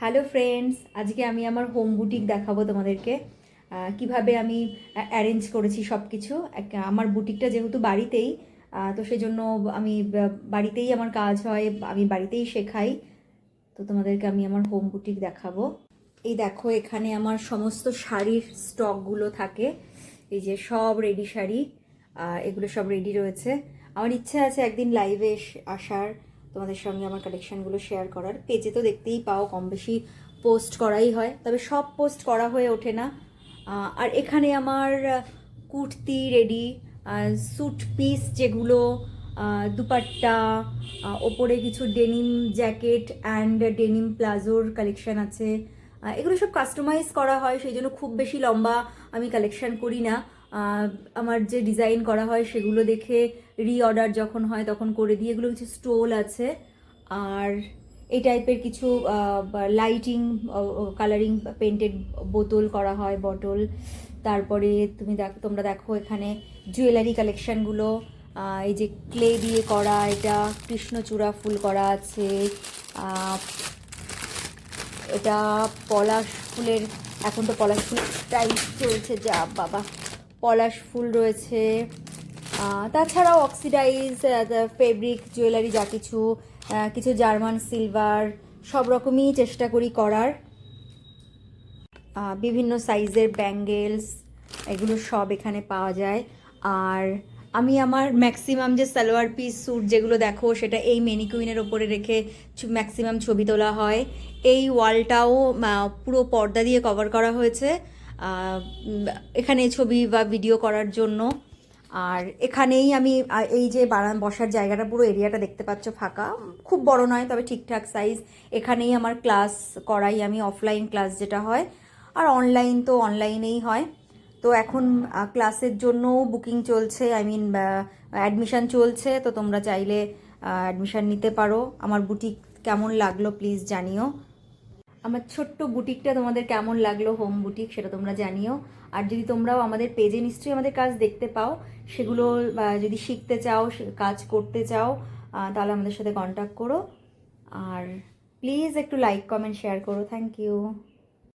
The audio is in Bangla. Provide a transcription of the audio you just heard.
হ্যালো ফ্রেন্ডস, আজকে আমি আমার হোম বুটিক দেখাবো তোমাদেরকে কিভাবে আমি অ্যারেঞ্জ করেছি সব কিছু। আমার বুটিকটা যেহেতু বাড়িতেই, তো সেজন্য আমি বাড়িতেই আমার কাজ হয়, আমি বাড়িতেই শেখাই। তো তোমাদেরকে আমি আমার হোম বুটিক দেখাবো। এই দেখো, এখানে আমার সমস্ত শাড়ির স্টকগুলো থাকে। এই যে সব রেডি শাড়ি, এগুলো সব রেডি রয়েছে। আমার ইচ্ছে আছে একদিন লাইভে আসার, তোমাদের সঙ্গে আমার কালেকশানগুলো শেয়ার করার। পেজে তো দেখতেই পাও কম বেশি পোস্ট করাই হয়, তবে সব পোস্ট করা হয়ে ওঠে না। আর এখানে আমার কুর্তি রেডি, স্যুট পিস যেগুলো, দুপাট্টা, ওপরে কিছু ডেনিম জ্যাকেট অ্যান্ড ডেনিম প্লাজোর কালেকশান আছে। এগুলো সব কাস্টমাইজ করা হয়, সেই জন্য খুব বেশি লম্বা আমি কালেকশান করি না। আমার যে ডিজাইন করা হয় সেগুলো দেখে রিঅর্ডার যখন হয় তখন করে দিই। এগুলো কিছু স্টোল আছে, আর এই টাইপের কিছু লাইটিং, কালারিং পেন্টেড বোতল করা হয়, বটল। তারপরে তোমরা দেখো এখানে জুয়েলারি কালেকশানগুলো, এই যে ক্লে দিয়ে করা, এটা কৃষ্ণচূড়া ফুল করা আছে। এটা পলাশ ফুলের, এখন তো পলাশ ফুলের টাইম চলছে, যা বাবা, পলাশ ফুল রয়েছে। তাছাড়াও অক্সিডাইজ ফেব্রিক জুয়েলারি, যা কিছু কিছু জার্মান সিলভার, সব রকমই চেষ্টা করি করার। বিভিন্ন সাইজের ব্যাঙ্গেলস, এগুলো সব এখানে পাওয়া যায়। আর আমি আমার ম্যাক্সিমাম যে সালোয়ার পিস স্যুট যেগুলো দেখো, সেটা এই ম্যানিকুইনের ওপরে রেখে ম্যাক্সিমাম ছবি তোলা হয়। এই ওয়ালটাও পুরো পর্দা দিয়ে কভার করা হয়েছে এখানে ছবি বা ভিডিও করার জন্য। আর এখানেই আমি এই যে বসার জায়গাটা, পুরো এরিয়াটা দেখতে পাচ্ছ ফাঁকা, খুব বড় নয় তবে ঠিকঠাক সাইজ। এখানেই আমার ক্লাস করাই আমি, অফলাইন ক্লাস যেটা হয়, আর অনলাইন তো অনলাইনেই হয়। তো এখন ক্লাসের জন্যও বুকিং চলছে, আই মিন অ্যাডমিশান চলছে। তো তোমরা চাইলে অ্যাডমিশান নিতে পারো। আমার বুটিক কেমন লাগলো প্লিজ জানিও। আমার ছোট্ট বুটিকটা তোমাদের কেমন লাগলো, হোম বুটিক, সেটা তোমরা জানিও। আর যদি তোমরাও আমাদের পেজে নিশ্চয়ই আমাদের কাজ দেখতে পাও, সেগুলো যদি শিখতে চাও, কাজ করতে চাও, তাহলে আমাদের সাথে কন্ট্যাক্ট করো। আর প্লিজ একটু লাইক কমেন্ট শেয়ার করো। Thank you.